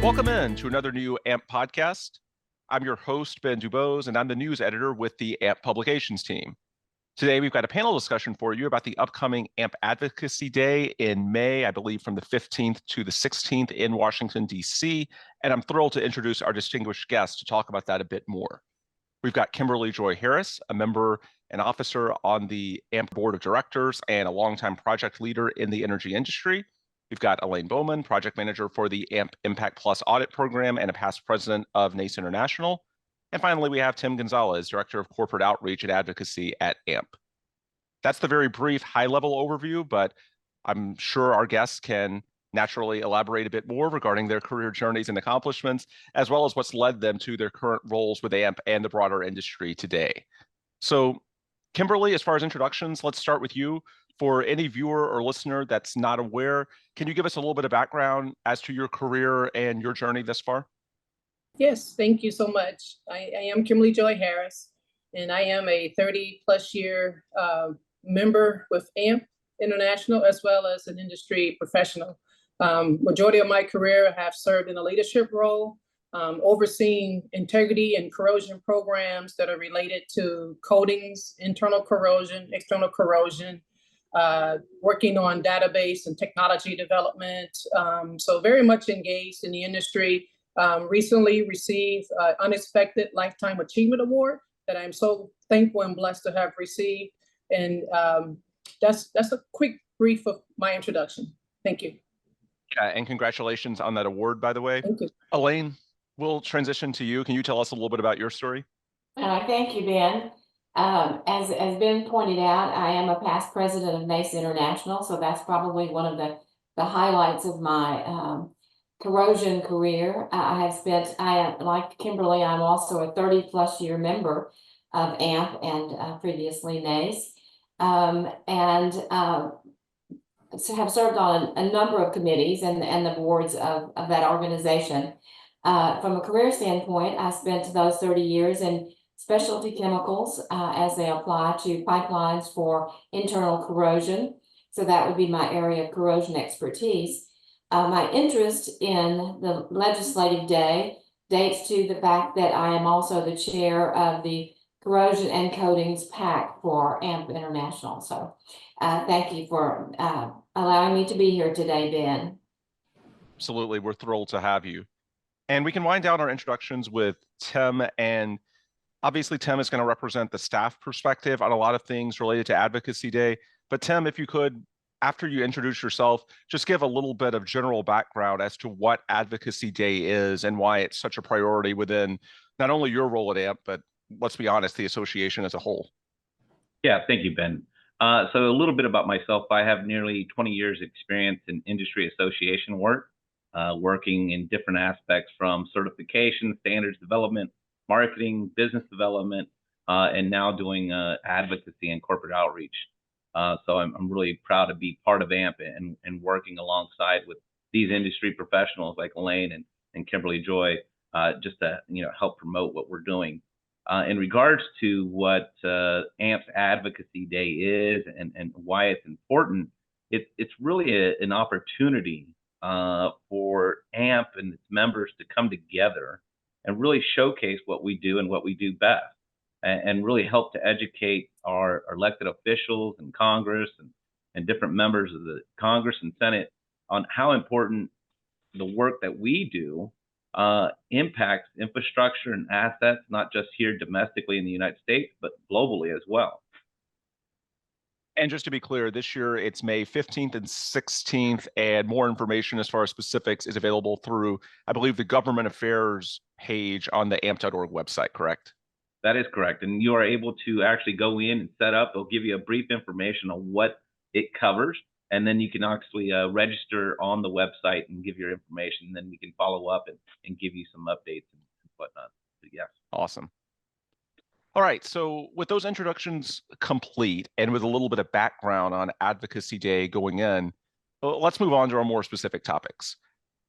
Welcome in to another new AMP podcast. I'm your host, Ben Dubose, and I'm the news editor with the AMP Publications team. Today, we've got a panel discussion for you about the upcoming AMP Advocacy Day in May, I believe from the 15th to the 16th in Washington, D.C., and I'm thrilled to introduce our distinguished guest to talk about that a bit more. We've got Kimberly-Joy Harris, a member and officer on the AMP Board of Directors and a longtime project leader in the energy industry. We've got Elaine Bowman, project manager for the AMP Impact Plus audit program and a past president of NACE International. And finally, we have Tim Gonzalez, director of corporate outreach and advocacy at AMP. That's the very brief high-level overview, but I'm sure our guests can naturally elaborate a bit more regarding their career journeys and accomplishments, as well as what's led them to their current roles with AMP and the broader industry today. So, Kimberly, as far as introductions, let's start with you. For any viewer or listener that's not aware, can you give us a little bit of background as to your career and your journey thus far? Yes, thank you so much. I am Kimberly-Joy Harris, and I am a 30-plus year member with AMP International, as well as an industry professional. Majority of my career, I have served in a leadership role, overseeing integrity and corrosion programs that are related to coatings, internal corrosion, external corrosion, working on database and technology development. So very much engaged in the industry. Recently received unexpected Lifetime Achievement Award that I'm so thankful and blessed to have received. And that's a quick brief of my introduction. Thank you. And congratulations on that award, by the way. Thank you. Elaine, we'll transition to you. Can you tell us a little bit about your story? Thank you, Ben. As Ben pointed out, I am a past president of NACE International, so that's probably one of the highlights of my corrosion career. Like Kimberly, I'm also a 30-plus year member of AMP and previously NACE, so have served on a number of committees and the boards of that organization. From a career standpoint, I spent those 30 years in specialty chemicals as they apply to pipelines for internal corrosion. So that would be my area of corrosion expertise. My interest in the legislative day dates to the fact that I am also the chair of the Corrosion and Coatings PAC for AMP International. So thank you for allowing me to be here today, Ben. Absolutely, we're thrilled to have you. And we can wind down our introductions with Tim, and obviously, Tim is going to represent the staff perspective on a lot of things related to Advocacy Day. But Tim, if you could, after you introduce yourself, just give a little bit of general background as to what Advocacy Day is and why it's such a priority within not only your role at AMP, but let's be honest, the association as a whole. Yeah, thank you, Ben. So a little bit about myself. I have nearly 20 years experience in industry association work, working in different aspects from certification, standards development, marketing, business development, and now doing advocacy and corporate outreach. So I'm really proud to be part of AMP and working alongside with these industry professionals like Elaine and Kimberly-Joy, just to help promote what we're doing. In regards to what AMP's Advocacy Day is and why it's important, it's really an opportunity for AMP and its members to come together and really showcase what we do and what we do best, and really help to educate our elected officials in Congress and different members of the Congress and Senate on how important the work that we do impacts infrastructure and assets, not just here domestically in the United States, but globally as well. And just to be clear, this year it's May 15th and 16th, and more information as far as specifics is available through, I believe, the government affairs page on the amp.org website, correct? That is correct. And you are able to actually go in and set up. They'll give you a brief information on what it covers, and then you can actually register on the website and give your information. And then we can follow up and give you some updates and whatnot. But yes. Awesome. All right, so with those introductions complete and with a little bit of background on Advocacy Day going in, let's move on to our more specific topics.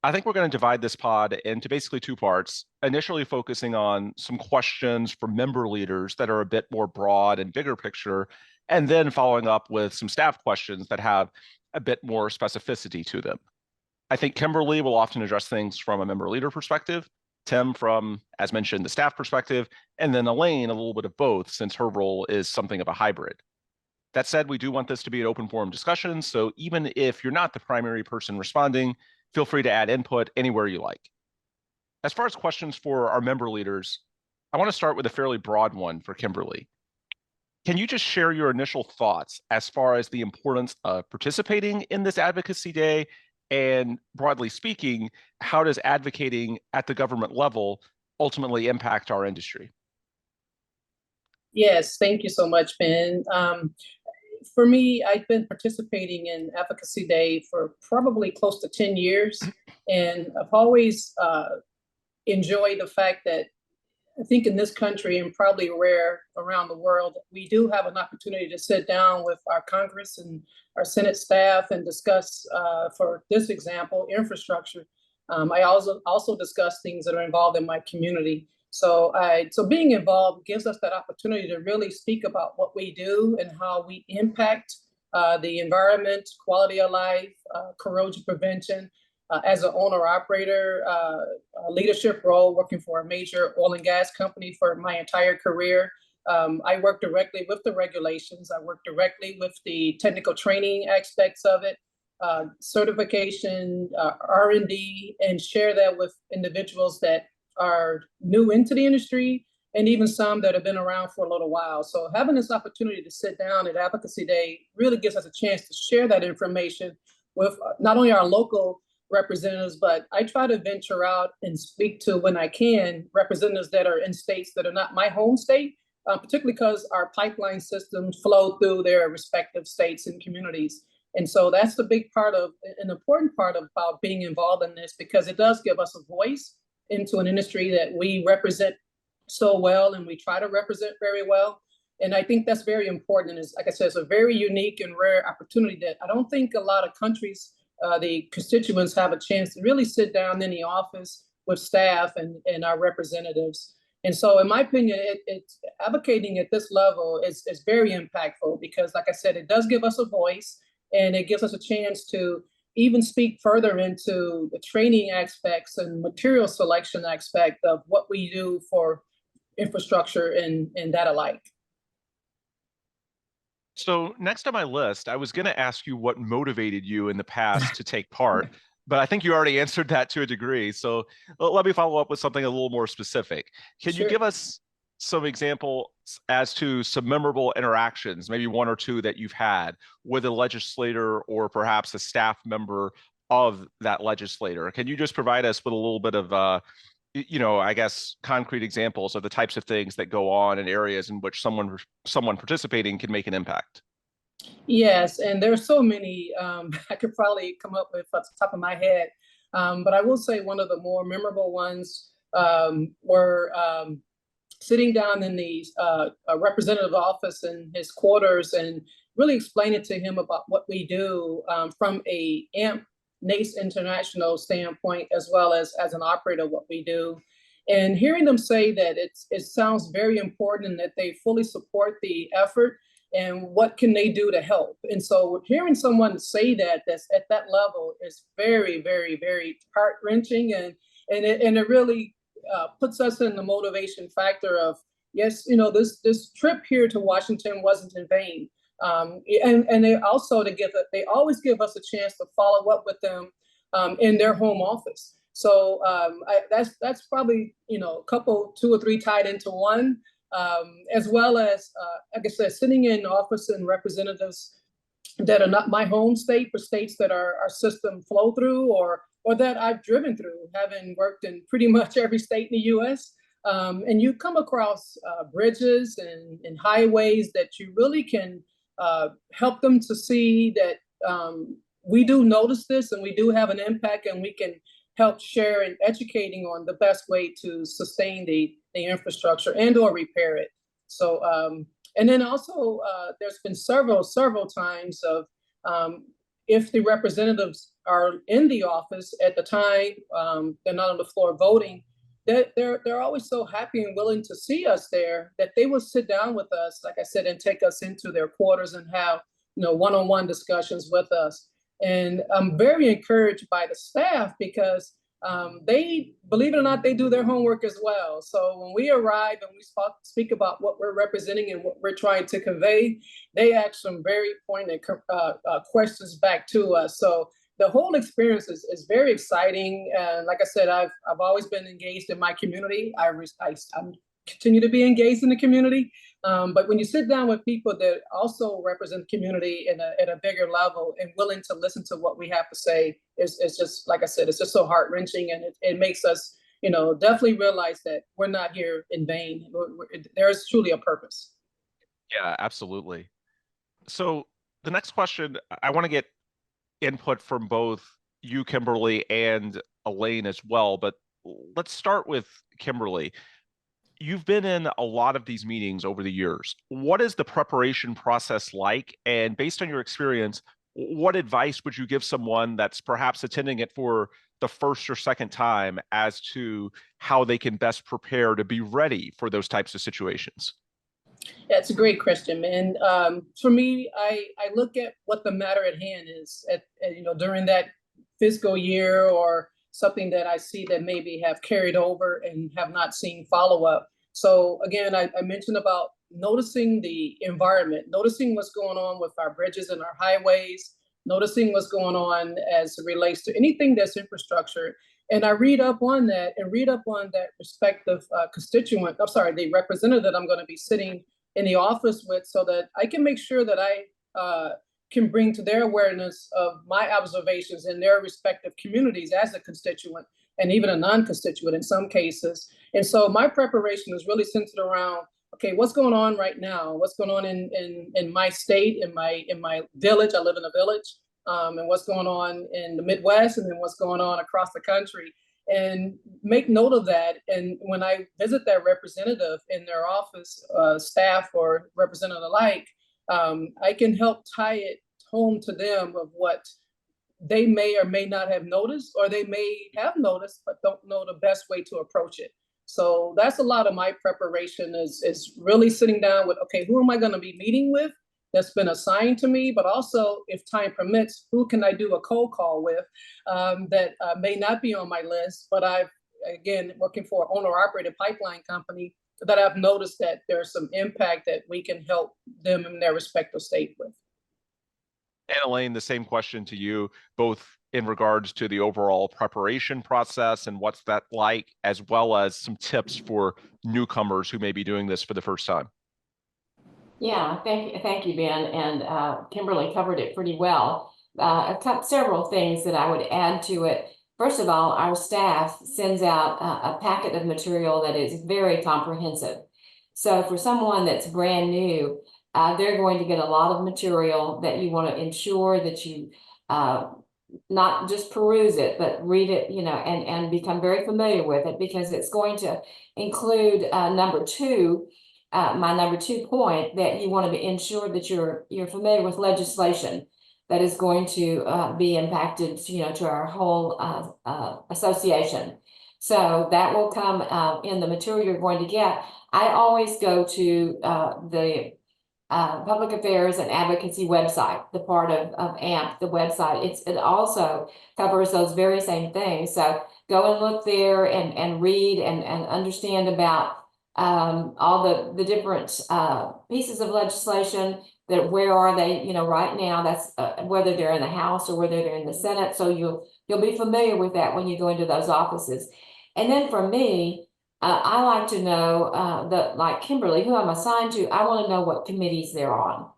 I think we're going to divide this pod into basically two parts, initially focusing on some questions from member leaders that are a bit more broad and bigger picture, and then following up with some staff questions that have a bit more specificity to them. I think Kimberly will often address things from a member leader perspective, Tim from, as mentioned, the staff perspective, and then Elaine a little bit of both, since her role is something of a hybrid. That said, we do want this to be an open forum discussion, so even if you're not the primary person responding, feel free to add input anywhere you like. As far as questions for our member leaders, I want to start with a fairly broad one for Kimberly. Can you just share your initial thoughts as far as the importance of participating in this advocacy day? And broadly speaking, how does advocating at the government level ultimately impact our industry? Yes, thank you so much, Ben. For me, I've been participating in Advocacy Day for probably close to 10 years. And I've always enjoyed the fact that I think in this country, and probably rare around the world, we do have an opportunity to sit down with our Congress and our Senate staff and discuss, for this example, infrastructure. I also discuss things that are involved in my community. So being involved gives us that opportunity to really speak about what we do and how we impact the environment, quality of life, corrosion prevention. As an owner-operator, leadership role, working for a major oil and gas company for my entire career. I work directly with the regulations. I work directly with the technical training aspects of it, certification, R&D, and share that with individuals that are new into the industry and even some that have been around for a little while. So having this opportunity to sit down at Advocacy Day really gives us a chance to share that information with not only our local representatives, but I try to venture out and speak to, when I can, representatives that are in states that are not my home state, particularly because our pipeline systems flow through their respective states and communities. And so that's the big part of, an important part about being involved in this, because it does give us a voice into an industry that we represent so well and we try to represent very well. And I think that's very important. And it's, like I said, it's a very unique and rare opportunity that I don't think a lot of countries, the constituents, have a chance to really sit down in the office with staff and our representatives. And so in my opinion, it's advocating at this level is very impactful, because like I said, it does give us a voice and it gives us a chance to even speak further into the training aspects and material selection aspect of what we do for infrastructure and that alike. So next on my list, I was going to ask you what motivated you in the past to take part, but I think you already answered that to a degree. So let me follow up with something a little more specific. Can you give us some examples as to some memorable interactions, maybe one or two that you've had with a legislator or perhaps a staff member of that legislator? Can you just provide us with a little bit of, I guess, concrete examples of the types of things that go on in areas in which someone participating can make an impact? Yes, and there's so many I could probably come up with off the top of my head. But I will say one of the more memorable ones were sitting down in the representative office in his quarters and really explaining to him about what we do from a AMP NACE International standpoint, as well as an operator, what we do. And hearing them say that it sounds very important and that they fully support the effort and what can they do to help. And so hearing someone say that's at that level is very, very, very heart-wrenching, and it really puts us in the motivation factor of, yes, this trip here to Washington wasn't in vain. And they also they always give us a chance to follow up with them in their home office. So that's probably a couple, two or three tied into one, as well as like I said, sitting in office and representatives that are not my home state, but states that our system flow through or that I've driven through, having worked in pretty much every state in the U.S. And you come across bridges and highways that you really can help them to see that we do notice this and we do have an impact, and we can help share and educating on the best way to sustain the infrastructure and or repair it. So and then also there's been several times of if the representatives are in the office at the time, they're not on the floor voting, they're always so happy and willing to see us there that they will sit down with us, like I said, and take us into their quarters and have one-on-one discussions with us. And I'm very encouraged by the staff because they, believe it or not, they do their homework as well. So when we arrive and we speak about what we're representing and what we're trying to convey, they ask some very pointed questions back to us. So the whole experience is very exciting. And like I said, I've always been engaged in my community. I'm continue to be engaged in the community. But when you sit down with people that also represent the community at a bigger level and willing to listen to what we have to say, it's just, like I said, it's just so heart-wrenching, and it makes us, definitely realize that we're not here in vain. There is truly a purpose. Yeah, absolutely. So the next question, I want to get input from both you, Kimberly, and Elaine as well, but let's start with Kimberly. You've been in a lot of these meetings over the years. What is the preparation process like? And based on your experience, what advice would you give someone that's perhaps attending it for the first or second time as to how they can best prepare to be ready for those types of situations? Yeah, it's a great question, man. For me, I look at what the matter at hand is during that fiscal year, or something that I see that maybe have carried over and have not seen follow-up. So again, I mentioned about noticing the environment, noticing what's going on with our bridges and our highways, noticing what's going on as it relates to anything that's infrastructure. And I read up on that respective constituent, the representative that I'm going to be sitting in the office with, so that I can make sure that I can bring to their awareness of my observations in their respective communities as a constituent, and even a non-constituent in some cases. And so my preparation is really centered around, okay, what's going on right now? What's going on in my state, in my village? I live in a village, and what's going on in the Midwest, and then what's going on across the country. And make note of that. And when I visit that representative in their office, staff or representative alike, I can help tie it home to them of what they may or may not have noticed, or they may have noticed but don't know the best way to approach it. So that's a lot of my preparation is really sitting down with, okay, who am I going to be meeting with that's been assigned to me, but also, if time permits, who can I do a cold call with that may not be on my list, but I've, again, working for an owner-operated pipeline company, that I've noticed that there's some impact that we can help them in their respective state with. And Elaine, the same question to you, both in regards to the overall preparation process and what's that like, as well as some tips for newcomers who may be doing this for the first time. Yeah, thank you, Ben, and Kimberly covered it pretty well. Several things that I would add to it. First of all, our staff sends out a packet of material that is very comprehensive. So for someone that's brand new, they're going to get a lot of material that you want to ensure that you not just peruse it, but read it, and become very familiar with it, because it's going to include number two. My number 2 point, that you want to ensure that you're familiar with legislation that is going to be impacted, to our whole association. So that will come in the material you're going to get. I always go to the Public Affairs and Advocacy website, the part of AMP, the website. It also covers those very same things. So go and look there and read and understand about all the different pieces of legislation, that where are they, right now. That's whether they're in the House or whether they're in the Senate. So you'll be familiar with that when you go into those offices. And then for me, I like to know that, like Kimberly, who I'm assigned to, I want to know what committees they're on,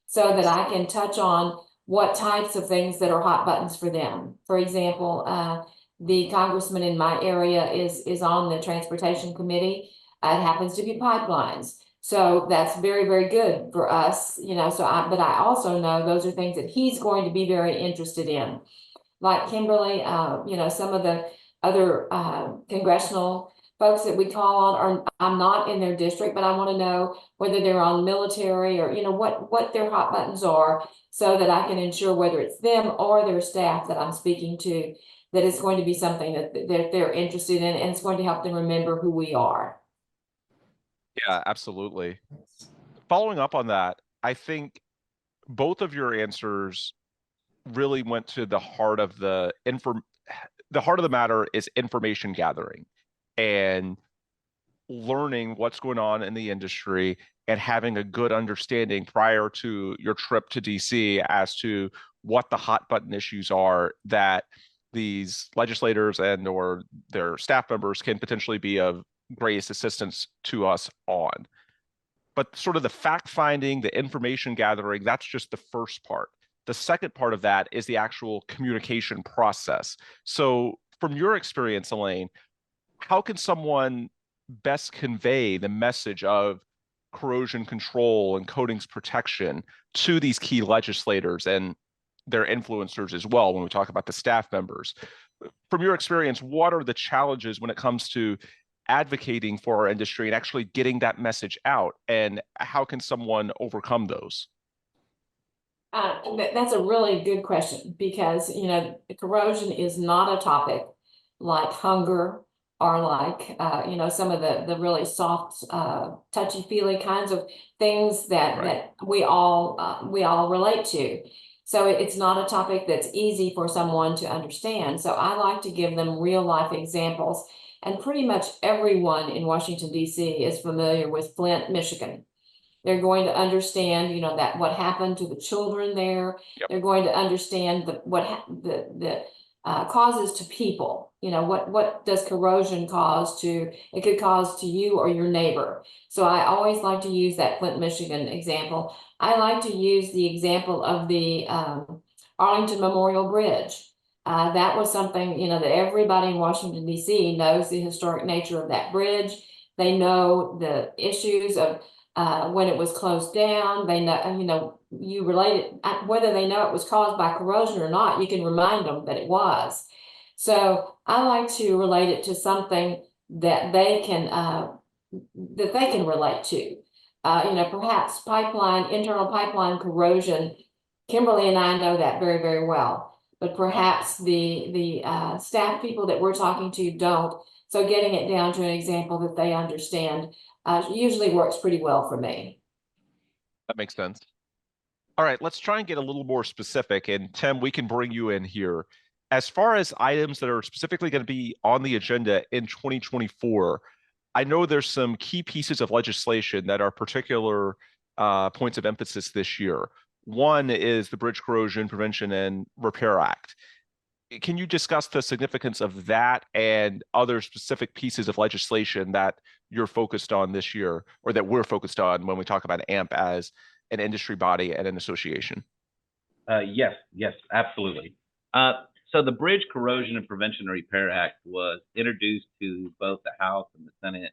so that I can touch on what types of things that are hot buttons for them. For example, the congressman in my area is on the Transportation Committee. It happens to be pipelines. So that's very, very good for us, but I also know those are things that he's going to be very interested in. Like Kimberly, some of the other congressional folks that we call on I'm not in their district, but I want to know whether they're on military or, what their hot buttons are, so that I can ensure whether it's them or their staff that I'm speaking to, that it's going to be something that they're interested in, and it's going to help them remember who we are. Yeah, absolutely. Following up on that, I think both of your answers really went to the heart of the heart of the matter is information gathering and learning what's going on in the industry and having a good understanding prior to your trip to DC as to what the hot button issues are that these legislators and or their staff members can potentially be of greatest assistance to us on. But sort of the fact finding, the information gathering, that's just the first part. The second part of that is the actual communication process. So from your experience, Elaine, how can someone best convey the message of corrosion control and coatings protection to these key legislators and their influencers as well when we talk about the staff members? From your experience, what are the challenges when it comes to advocating for our industry and actually getting that message out, and how can someone overcome those? That's a really good question, because corrosion is not a topic like hunger or like some of the really soft, touchy-feely kinds of things that we all relate to. So it's not a topic that's easy for someone to understand. So I like to give them real life examples. And pretty much everyone in Washington, D.C. is familiar with Flint, Michigan. They're going to understand, that what happened to the children there. Yep. They're going to understand the causes to people. What does corrosion cause to? It could cause to you or your neighbor. So I always like to use that Flint, Michigan example. I like to use the example of the Arlington Memorial Bridge. That was something, that everybody in Washington, D.C. knows the historic nature of that bridge. They know the issues of when it was closed down. They know, you relate it, whether they know it was caused by corrosion or not, you can remind them that it was. So I like to relate it to something that they can relate to. Perhaps internal pipeline corrosion. Kimberly and I know that very, very well. But perhaps the staff people that we're talking to don't. So getting it down to an example that they understand usually works pretty well for me. That makes sense. All right, let's try and get a little more specific. And Tim, we can bring you in here. As far as items that are specifically going to be on the agenda in 2024, I know there's some key pieces of legislation that are particular points of emphasis this year. One is the Bridge Corrosion Prevention and Repair Act. Can you discuss the significance of that and other specific pieces of legislation that you're focused on this year, or that we're focused on when we talk about AMP as an industry body and an association? Yes, absolutely. So the Bridge Corrosion and Prevention and Repair Act was introduced to both the House and the Senate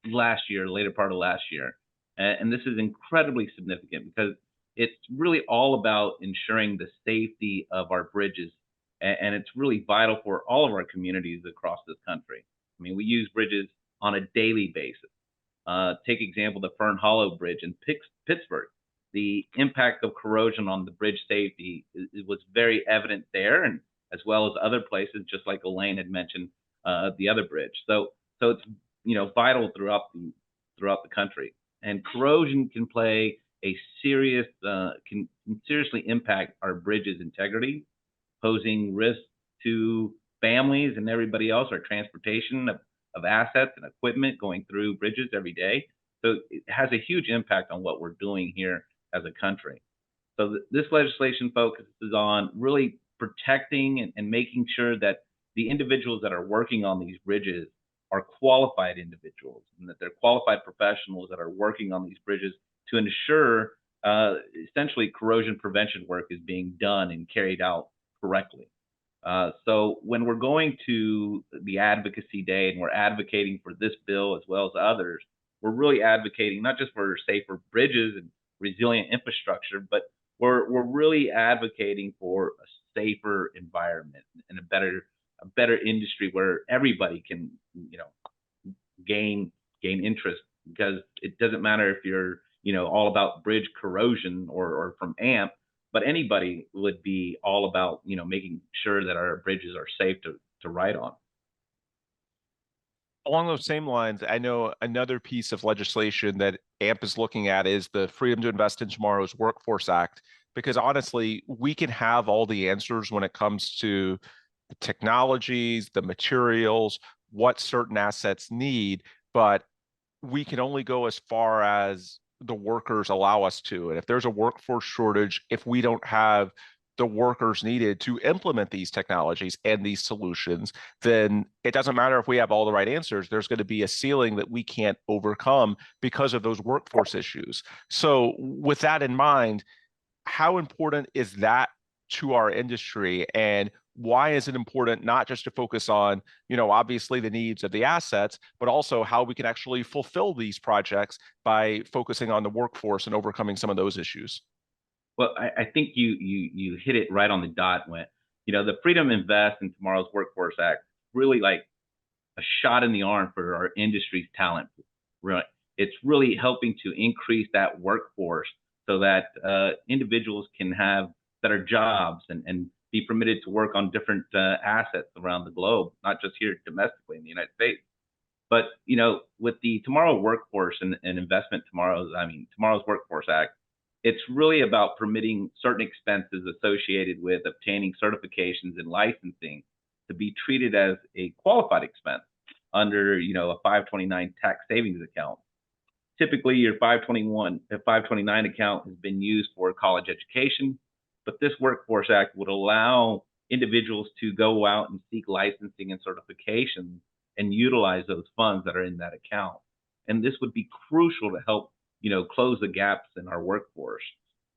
later part of last year. And this is incredibly significant because it's really all about ensuring the safety of our bridges. And it's really vital for all of our communities across this country. I mean, we use bridges on a daily basis. Take example, the Fern Hollow Bridge in Pittsburgh. The impact of corrosion on the bridge safety was very evident there, and as well as other places, just like Elaine had mentioned, the other bridge. So it's vital throughout the country. And corrosion can play a can seriously impact our bridges' integrity, posing risk to families and everybody else, our transportation of assets and equipment going through bridges every day. So it has a huge impact on what we're doing here as a country. So this legislation focuses on really protecting and making sure that the individuals that are working on these bridges are qualified individuals, and that they're qualified professionals that are working on these bridges to ensure essentially corrosion prevention work is being done and carried out correctly. So when we're going to the advocacy day and we're advocating for this bill as well as others, we're really advocating not just for safer bridges and resilient infrastructure, but we're really advocating for a safer environment and a better industry where everybody can gain interest, because it doesn't matter if you're all about bridge corrosion or from AMP, but anybody would be all about making sure that our bridges are safe to ride on. Along those same lines, I know another piece of legislation that AMP is looking at is the Freedom to Invest in Tomorrow's Workforce Act, because honestly, we can have all the answers when it comes to the technologies, the materials, what certain assets need, but we can only go as far as the workers allow us to. And if there's a workforce shortage, if we don't have the workers needed to implement these technologies and these solutions, then it doesn't matter if we have all the right answers. There's going to be a ceiling that we can't overcome because of those workforce issues. So with that in mind, how important is that to our industry, and why is it important not just to focus on, obviously the needs of the assets, but also how we can actually fulfill these projects by focusing on the workforce and overcoming some of those issues? Well, I think you hit it right on the dot when, the Freedom Invest in Tomorrow's Workforce Act, really like a shot in the arm for our industry's talent. Right. It's really helping to increase that workforce so that individuals can have better jobs and be permitted to work on different assets around the globe, not just here domestically in the United States. But, with the Tomorrow Workforce and Investment Tomorrow's Workforce Act, it's really about permitting certain expenses associated with obtaining certifications and licensing to be treated as a qualified expense under, a 529 tax savings account. Typically, your 529 account has been used for college education, but this Workforce Act would allow individuals to go out and seek licensing and certifications and utilize those funds that are in that account. And this would be crucial to help, close the gaps in our workforce.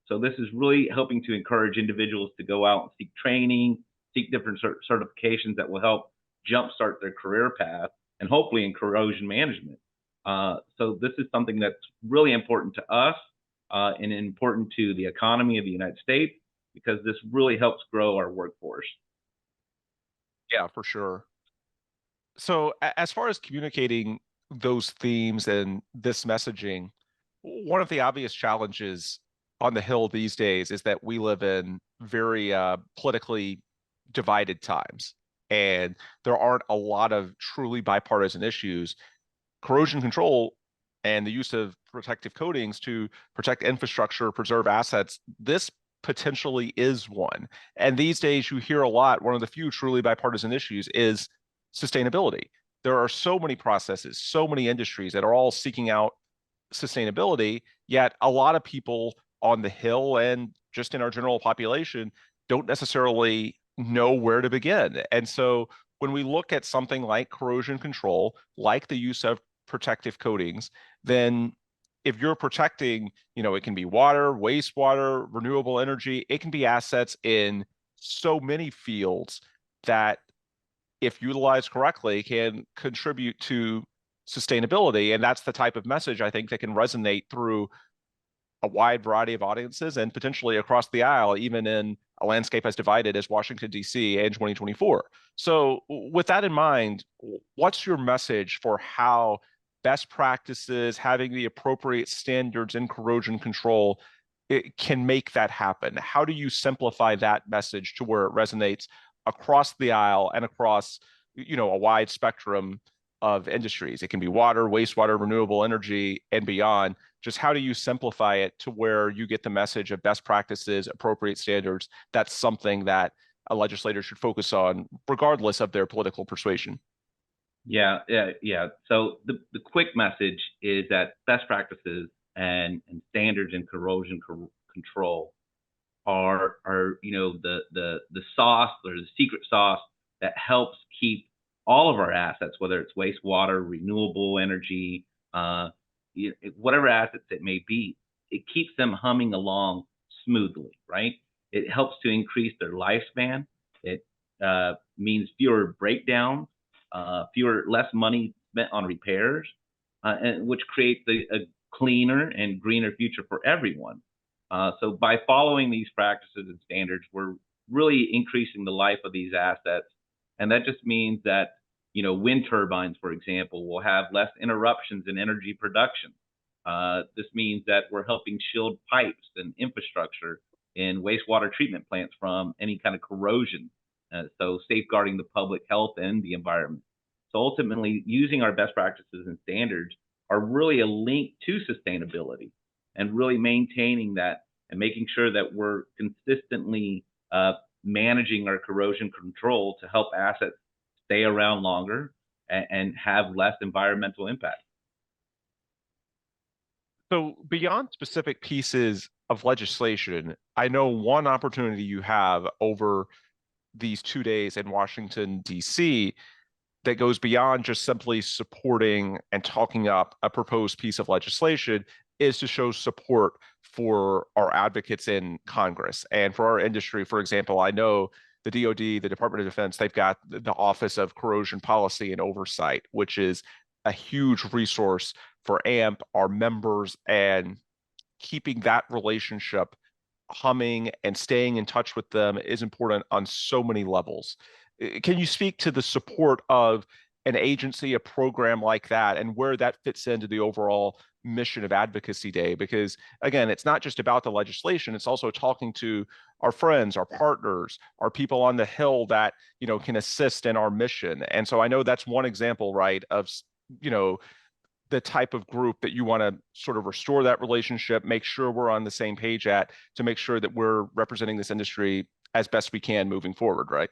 So this is really helping to encourage individuals to go out and seek training, seek different certifications that will help jumpstart their career path and hopefully in corrosion management. So this is something that's really important to us and important to the economy of the United States, because this really helps grow our workforce. Yeah, for sure. So as far as communicating those themes and this messaging, one of the obvious challenges on the Hill these days is that we live in very politically divided times, and there aren't a lot of truly bipartisan issues. Corrosion control and the use of protective coatings to protect infrastructure, preserve assets, this potentially is one. And these days you hear a lot, one of the few truly bipartisan issues is sustainability. There are so many processes, so many industries that are all seeking out sustainability, yet a lot of people on the Hill and just in our general population don't necessarily know where to begin. And so when we look at something like corrosion control, like the use of protective coatings, then if you're protecting, it can be water, wastewater, renewable energy, it can be assets in so many fields that, if utilized correctly, can contribute to sustainability. And that's the type of message I think that can resonate through a wide variety of audiences and potentially across the aisle, even in a landscape as divided as Washington, D.C. in 2024. So with that in mind, what's your message for how best practices, having the appropriate standards in corrosion control, it can make that happen? How do you simplify that message to where it resonates across the aisle and across, a wide spectrum of industries? It can be water, wastewater, renewable energy, and beyond. Just how do you simplify it to where you get the message of best practices, appropriate standards? That's something that a legislator should focus on, regardless of their political persuasion. Yeah. So the quick message is that best practices and standards in corrosion control are the sauce, or the secret sauce that helps keep all of our assets, whether it's wastewater, renewable energy, whatever assets it may be, it keeps them humming along smoothly, right? It helps to increase their lifespan. It means fewer breakdowns, less money spent on repairs, and which creates a cleaner and greener future for everyone. So by following these practices and standards, we're really increasing the life of these assets. And that just means that, wind turbines, for example, will have less interruptions in energy production. This means that we're helping shield pipes and infrastructure in wastewater treatment plants from any kind of corrosion. So safeguarding the public health and the environment. So ultimately, using our best practices and standards are really a link to sustainability and really maintaining that and making sure that we're consistently managing our corrosion control to help assets stay around longer and have less environmental impact. So beyond specific pieces of legislation, I know one opportunity you have over these 2 days in Washington, D.C., that goes beyond just simply supporting and talking up a proposed piece of legislation is to show support for our advocates in Congress and for our industry. For example, I know the DoD, the Department of Defense, they've got the Office of Corrosion Policy and Oversight, which is a huge resource for AMP, our members, and keeping that relationship humming and staying in touch with them is important on so many levels. Can you speak to the support of an agency, a program like that, and where that fits into the overall mission of Advocacy Day? Because again, it's not just about the legislation, it's also talking to our friends, our partners, our people on the Hill that, you know, can assist in our mission. And so I know that's one example, right, of, you know, the type of group that you want to sort of restore that relationship, make sure we're on the same page to make sure that we're representing this industry as best we can moving forward, right?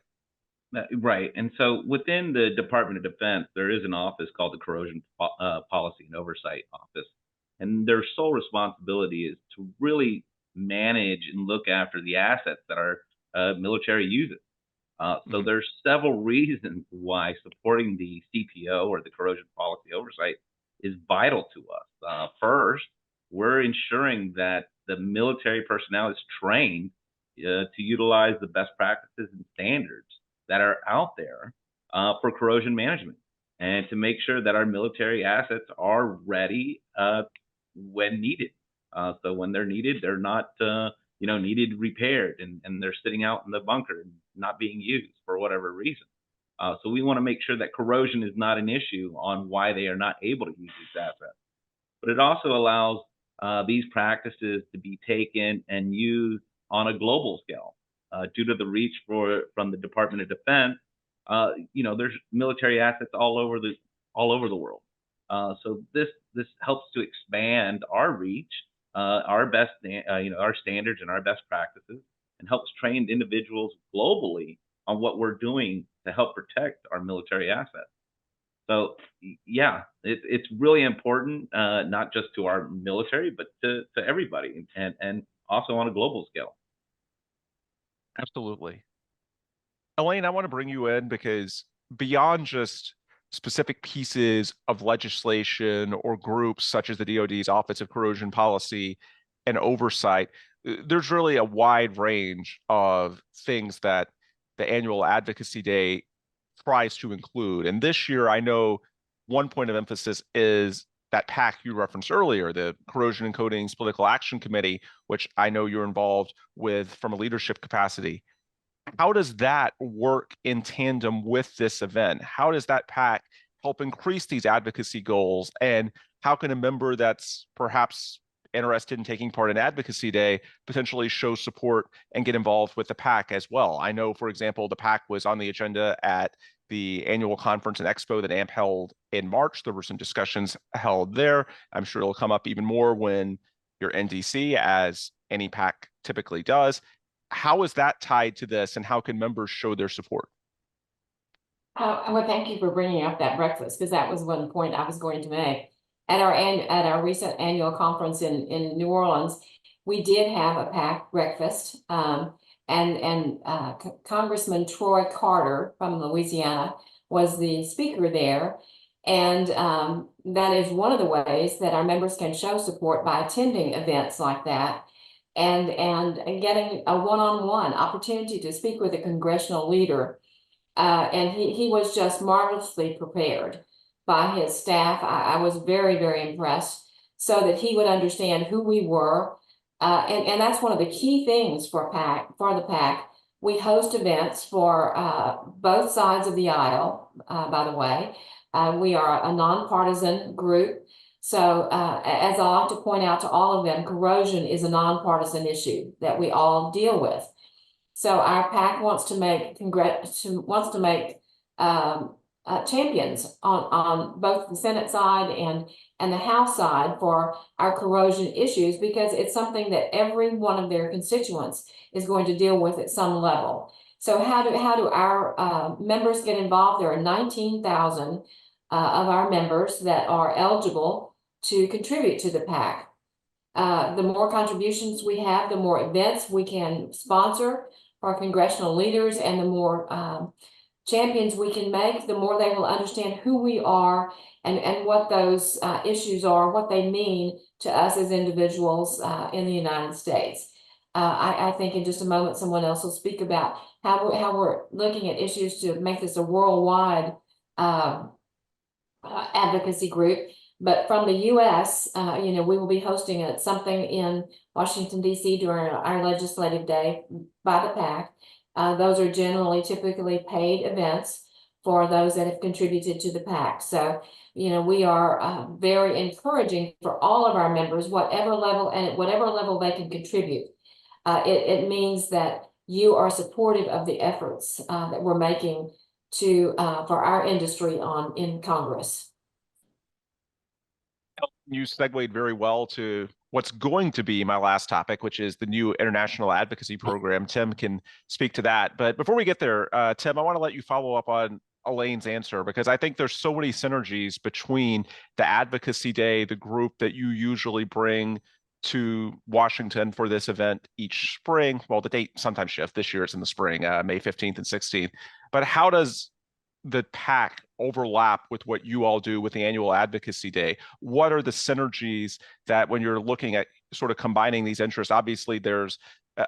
Right. And so within the Department of Defense, there is an office called the Corrosion Policy and Oversight Office. And their sole responsibility is to really manage and look after the assets that our military uses. So there's several reasons why supporting the CPO, or the Corrosion Policy Oversight, is vital to us. First, we're ensuring that the military personnel is trained to utilize the best practices and standards that are out there for corrosion management, and to make sure that our military assets are ready when needed. So when they're needed, they're not needed repaired, and they're sitting out in the bunker and not being used for whatever reason. So we want to make sure that corrosion is not an issue on why they are not able to use these assets. But it also allows these practices to be taken and used on a global scale. Due to the reach from the Department of Defense, there's military assets all over the world. So this helps to expand our reach, our standards and our best practices, and helps train individuals globally on what we're doing to help protect our military assets. So yeah, it's really important, not just to our military, but to everybody, and also on a global scale. Absolutely. Elaine, I want to bring you in because beyond just specific pieces of legislation or groups such as the DoD's Office of Corrosion Policy and Oversight, there's really a wide range of things that the annual Advocacy Day tries to include. And this year, I know one point of emphasis is that PAC you referenced earlier, the Corrosion and Coatings Political Action Committee, which I know you're involved with from a leadership capacity. How does that work in tandem with this event? How does that PAC help increase these advocacy goals? And how can a member that's perhaps interested in taking part in Advocacy Day potentially show support and get involved with the PAC as well? I know, for example, the PAC was on the agenda at the annual conference and expo that AMP held in March. There were some discussions held there. I'm sure it'll come up even more when you're in DC, as any PAC typically does. How is that tied to this, and how can members show their support? Well, thank you for bringing up that breakfast, because that was one point I was going to make. At our recent annual conference in New Orleans, we did have a PAC breakfast, and Congressman Troy Carter from Louisiana was the speaker there. And that is one of the ways that our members can show support, by attending events like that and getting a one-on-one opportunity to speak with a congressional leader. And he was just marvelously prepared by his staff. I was very, very impressed, so that he would understand who we were. And that's one of the key things for the PAC. We host events for both sides of the aisle, by the way. We are a nonpartisan group. So as I like to point out to all of them, corrosion is a nonpartisan issue that we all deal with. So our PAC wants to make champions on both the Senate side and the House side for our corrosion issues, because it's something that every one of their constituents is going to deal with at some level. So how do our members get involved? There are 19,000 of our members that are eligible to contribute to the PAC. The more contributions we have, the more events we can sponsor for our congressional leaders, and the more champions we can make, the more they will understand who we are and what those issues are, what they mean to us as individuals in the United States. I think in just a moment, someone else will speak about how we're looking at issues to make this a worldwide advocacy group. But from the U.S., we will be hosting something in Washington, D.C. during our legislative day by the PAC. Those are typically paid events for those that have contributed to the PAC. So, we are very encouraging for all of our members, whatever level and at whatever level they can contribute. It means that you are supportive of the efforts that we're making for our industry in Congress. You segued very well to what's going to be my last topic, which is the new International Advocacy Program. Tim can speak to that. But before we get there, Tim, I want to let you follow up on Elaine's answer, because I think there's so many synergies between the Advocacy Day, the group that you usually bring to Washington for this event each spring. Well, the date sometimes shifts. This year it's in the spring, May 15th and 16th. But how does the PAC overlap with what you all do with the annual Advocacy Day? What are the synergies that, when you're looking at sort of combining these interests, obviously there's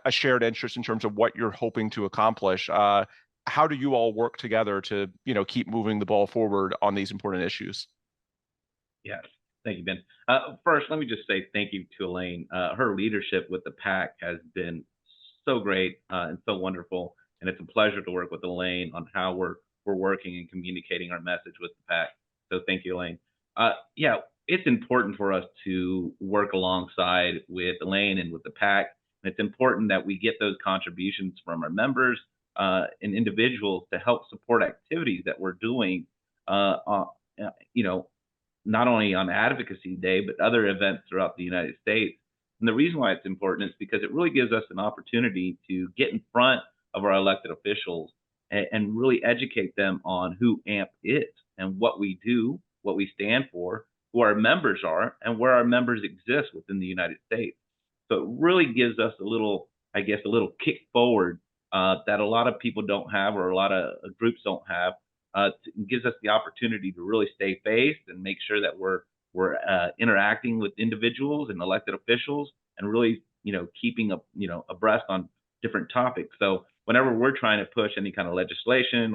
a shared interest in terms of what you're hoping to accomplish. How do you all work together to, keep moving the ball forward on these important issues? Yes, thank you, Ben. First, let me just say thank you to Elaine. Her leadership with the PAC has been so great and so wonderful, and it's a pleasure to work with Elaine on how we're working and communicating our message with the PAC. So thank you, Elaine. Yeah, it's important for us to work alongside with Elaine and with the PAC. And it's important that we get those contributions from our members and individuals to help support activities that we're doing, not only on Advocacy Day, but other events throughout the United States. And the reason why it's important is because it really gives us an opportunity to get in front of our elected officials and really educate them on who AMP is and what we do, what we stand for, who our members are, and where our members exist within the United States. So it really gives us a little kick forward that a lot of people don't have, or a lot of groups don't have. It gives us the opportunity to really stay faced and make sure that we're interacting with individuals and elected officials, and really, keeping up, abreast on different topics. So whenever we're trying to push any kind of legislation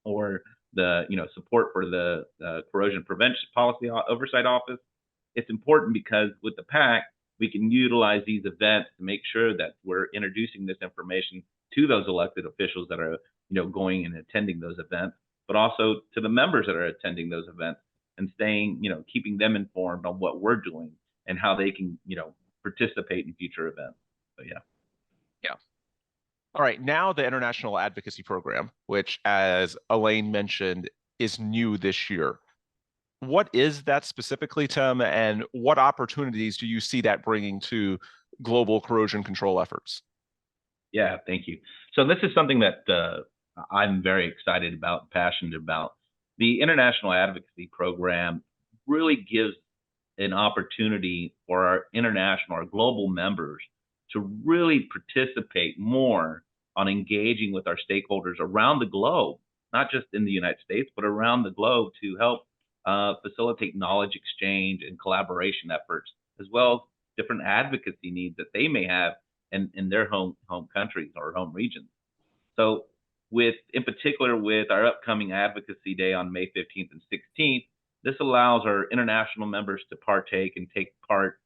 or the support for the Corrosion Prevention Policy Oversight Office, it's important because with the PAC, we can utilize these events to make sure that we're introducing this information to those elected officials that are going and attending those events, but also to the members that are attending those events, and keeping them informed on what we're doing and how they can participate in future events. So yeah. All right, now the International Advocacy Program, which, as Elaine mentioned, is new this year. What is that specifically, Tim, and what opportunities do you see that bringing to global corrosion control efforts? Yeah, thank you. So this is something that I'm very excited about, passionate about. The International Advocacy Program really gives an opportunity for our global members to really participate more on engaging with our stakeholders around the globe, not just in the United States, but around the globe, to help facilitate knowledge exchange and collaboration efforts, as well as different advocacy needs that they may have in their home countries or home regions. So in particular with our upcoming Advocacy Day on May 15th and 16th, this allows our international members to partake and take part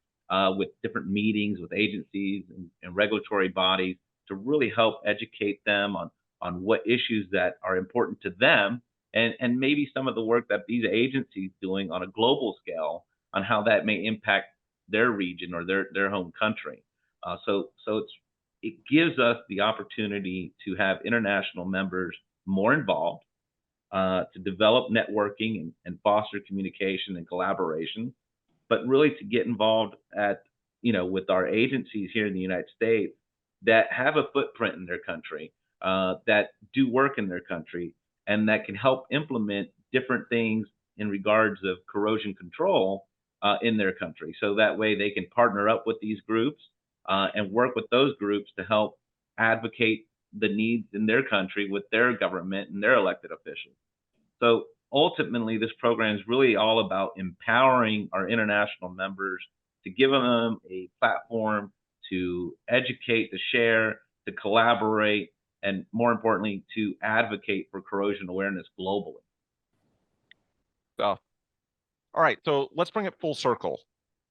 with different meetings with agencies and regulatory bodies to really help educate them on what issues that are important to them, and maybe some of the work that these agencies doing on a global scale on how that may impact their region or their home country. So it gives us the opportunity to have international members more involved, to develop networking and foster communication and collaboration, but really to get involved with our agencies here in the United States that have a footprint in their country, that do work in their country, and that can help implement different things in regards of corrosion control in their country. So that way they can partner up with these groups and work with those groups to help advocate the needs in their country with their government and their elected officials. So ultimately, this program is really all about empowering our international members, to give them a platform to educate, to share, to collaborate, and more importantly, to advocate for corrosion awareness globally. All right, so let's bring it full circle.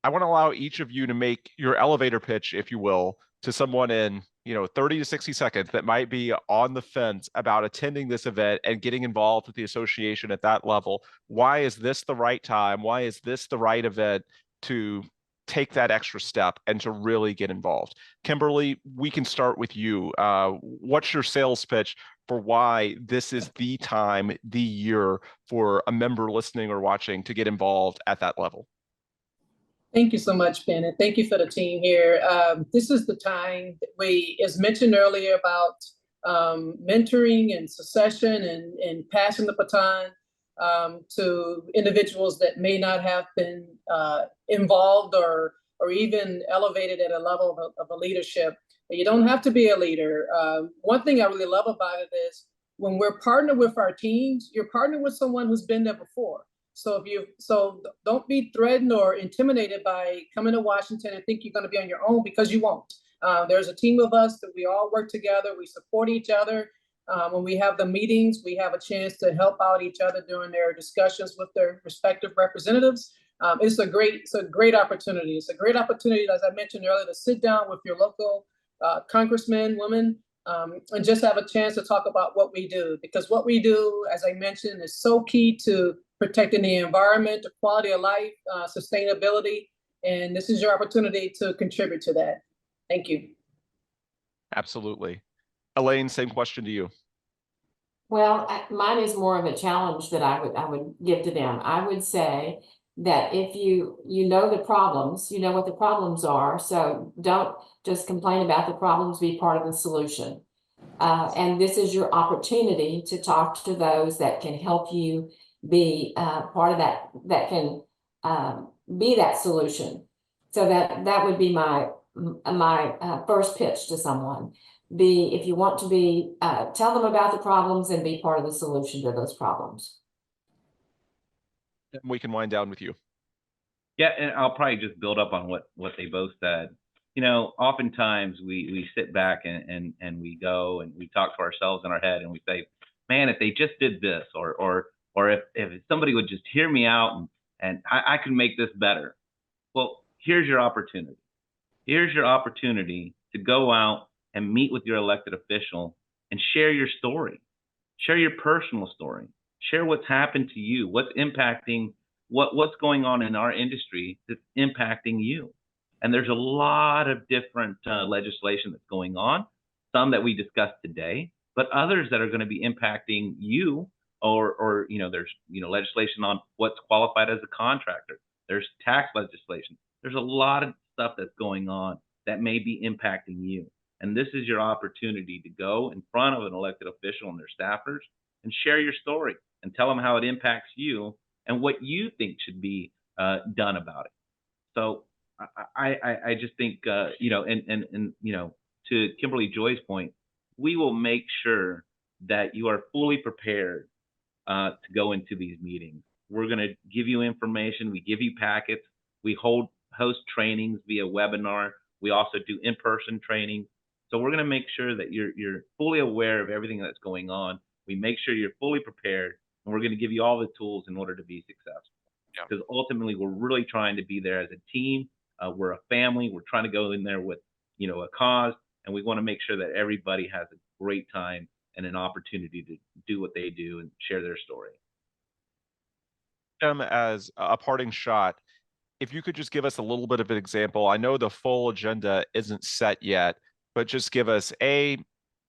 I want to allow each of you to make your elevator pitch, if you will, to someone in 30 to 60 seconds that might be on the fence about attending this event and getting involved with the association at that level. Why is this the right time? Why is this the right event to take that extra step and to really get involved? Kimberly, we can start with you. What's your sales pitch for why this is the time, the year for a member listening or watching to get involved at that level? Thank you so much, Ben, and thank you for the team here. This is the time that as mentioned earlier, about mentoring and succession and passing the baton to individuals that may not have been involved or even elevated at a level of a leadership. You don't have to be a leader. One thing I really love about it is when we're partnered with our teams, you're partnered with someone who's been there before. So don't be threatened or intimidated by coming to Washington and think you're going to be on your own, because you won't. There's a team of us that we all work together. We support each other. When we have the meetings, we have a chance to help out each other during their discussions with their respective representatives. It's a great opportunity. It's a great opportunity, as I mentioned earlier, to sit down with your local congressmen, women, and just have a chance to talk about what we do. Because what we do, as I mentioned, is so key to protecting the environment, the quality of life, sustainability, and this is your opportunity to contribute to that. Thank you. Absolutely. Elaine, same question to you. Well, mine is more of a challenge that I would give to them. I would say that if you know the problems, you know what the problems are, so don't just complain about the problems, be part of the solution. And this is your opportunity to talk to those that can help you be part of that can be that solution. So that would be my first pitch to someone. If you want to be, tell them about the problems and be part of the solution to those problems. And we can wind down with you. Yeah, and I'll probably just build up on what they both said. Oftentimes we sit back and we go and we talk to ourselves in our head and we say, man, if they just did this, or if somebody would just hear me out and I can make this better. Well, here's your opportunity. Here's your opportunity to go out and meet with your elected official and share your story. Share your personal story. Share what's happened to you, what's impacting, what's going on in our industry that's impacting you. And there's a lot of different legislation that's going on, some that we discussed today, but others that are going to be impacting you, or there's legislation on what's qualified as a contractor. There's tax legislation. There's a lot of stuff that's going on that may be impacting you. And this is your opportunity to go in front of an elected official and their staffers and share your story and tell them how it impacts you and what you think should be done about it. So I just think, to Kimberly-Joy's point, we will make sure that you are fully prepared to go into these meetings. We're going to give you information. We give you packets. We host trainings via webinar. We also do in-person training. So we're going to make sure that you're fully aware of everything that's going on. We make sure you're fully prepared, and we're going to give you all the tools in order to be successful. Because ultimately, we're really trying to be there as a team. We're a family. We're trying to go in there with, a cause, and we want to make sure that everybody has a great time and an opportunity to do what they do and share their story. As a parting shot, if you could just give us a little bit of an example. I know the full agenda isn't set yet, but just give us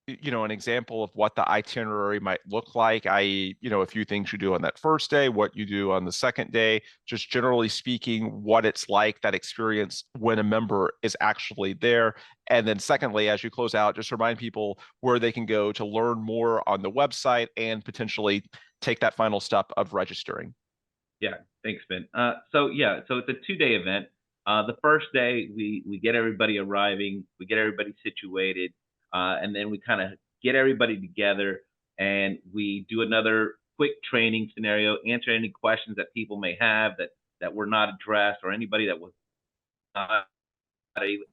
an example of what the itinerary might look like, i.e., a few things you do on that first day, what you do on the second day, just generally speaking, what it's like, that experience when a member is actually there. And then secondly, as you close out, just remind people where they can go to learn more on the website and potentially take that final step of registering. Yeah, thanks, Ben. So it's a 2-day event. The first day, we get everybody arriving, we get everybody situated, and then we kind of get everybody together and we do another quick training scenario, answer any questions that people may have that were not addressed, or anybody that was not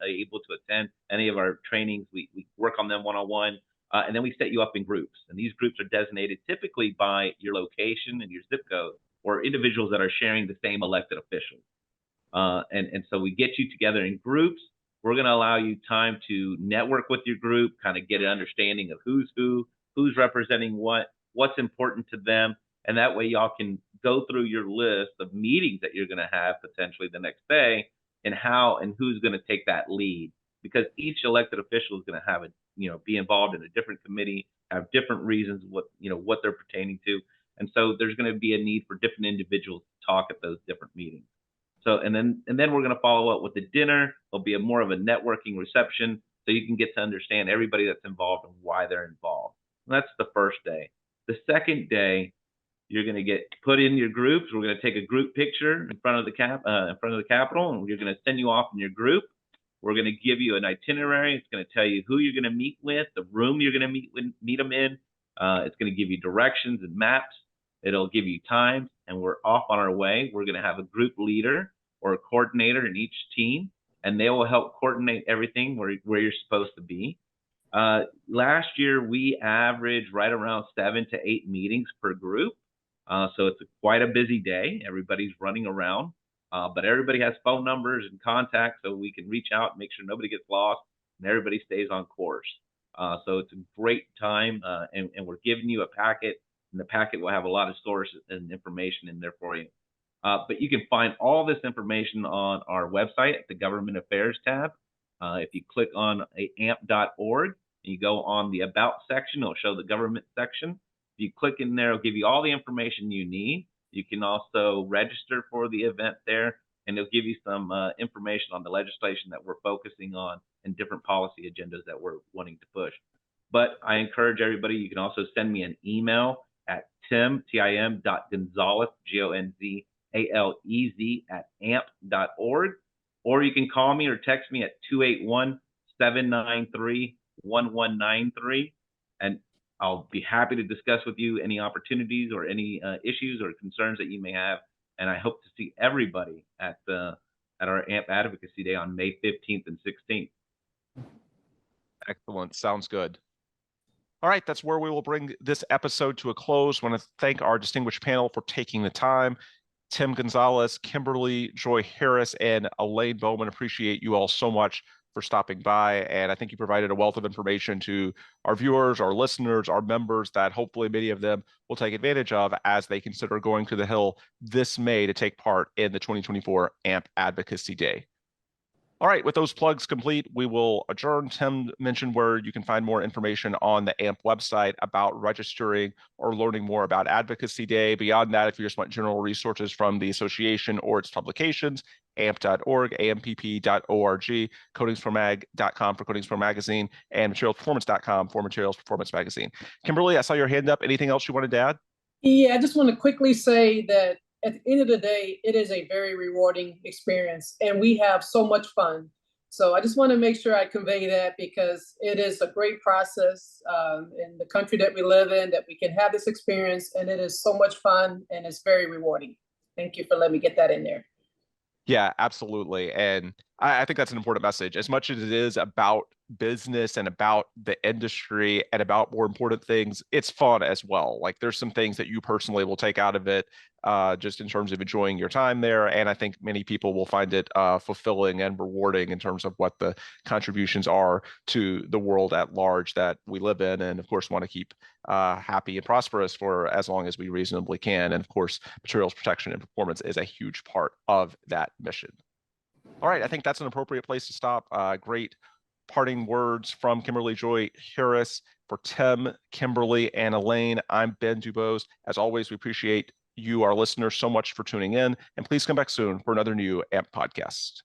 able to attend any of our trainings. We work on them one-on-one, and then we set you up in groups. And these groups are designated typically by your location and your zip code, or individuals that are sharing the same elected officials. And so we get you together in groups. We're going to allow you time to network with your group, kind of get an understanding of who's who's representing what's important to them. And that way y'all can go through your list of meetings that you're going to have potentially the next day, and how and who's going to take that lead. Because each elected official is going to have be involved in a different committee, have different reasons what they're pertaining to. And so there's going to be a need for different individuals to talk at those different meetings. So, and then we're going to follow up with a dinner. There'll be more of a networking reception, so you can get to understand everybody that's involved and why they're involved. And that's the first day. The second day, you're going to get put in your groups. We're going to take a group picture in front of the Capitol, and we're going to send you off in your group. We're going to give you an itinerary. It's going to tell you who you're going to meet with, the room you're going to meet them in. It's going to give you directions and maps. It'll give you times, and we're off on our way. We're going to have a group leader or a coordinator in each team, and they will help coordinate everything where you're supposed to be. Last year, we averaged right around 7 to 8 meetings per group. So it's quite a busy day. Everybody's running around, but everybody has phone numbers and contacts, so we can reach out and make sure nobody gets lost and everybody stays on course. So it's a great time, and we're giving you a packet, and the packet will have a lot of sources and information in there for you. But you can find all this information on our website at the Government Affairs tab. If you click on amp.org and you go on the About section, it'll show the government section. If you click in there, it'll give you all the information you need. You can also register for the event there, and it'll give you some information on the legislation that we're focusing on and different policy agendas that we're wanting to push. But I encourage everybody, you can also send me an email at tim.gonzalez, GONZALEZ@amp.org, or you can call me or text me at 281-793-1193, and I'll be happy to discuss with you any opportunities or any issues or concerns that you may have. And I hope to see everybody at our AMP Advocacy Day on May 15th and 16th. Excellent. Sounds good. All right, that's where we will bring this episode to a close. I want to thank our distinguished panel for taking the time. Tim Gonzalez, Kimberly-Joy Harris, and Elaine Bowman. Appreciate you all so much for stopping by. And I think you provided a wealth of information to our viewers, our listeners, our members that hopefully many of them will take advantage of as they consider going to the Hill this May to take part in the 2024 AMP Advocacy Day. All right, with those plugs complete, we will adjourn. Tim mentioned where you can find more information on the AMP website about registering or learning more about Advocacy Day. Beyond that, if you just want general resources from the association or its publications, amp.org, ampp.org, coatingsformag.com for Coatings for Magazine, and materialsperformance.com for Materials Performance Magazine. Kimberly, I saw your hand up. Anything else you wanted to add? Yeah, I just want to quickly say that at the end of the day, it is a very rewarding experience, and we have so much fun. So I just want to make sure I convey that, because it is a great process in the country that we live in, that we can have this experience, and it is so much fun, and it's very rewarding. Thank you for letting me get that in there. Yeah, absolutely. And I think that's an important message. As much as it is about business and about the industry and about more important things, it's fun as well. Like, there's some things that you personally will take out of it just in terms of enjoying your time there. And I think many people will find it fulfilling and rewarding in terms of what the contributions are to the world at large that we live in, and of course want to keep happy and prosperous for as long as we reasonably can. And of course, materials protection and performance is a huge part of that mission. All right, I think that's an appropriate place to stop. Great parting words from Kimberly-Joy Harris. For Tim, Kimberly, and Elaine, I'm Ben Dubose. As always, we appreciate you, our listeners, so much for tuning in. And please come back soon for another new AMP podcast.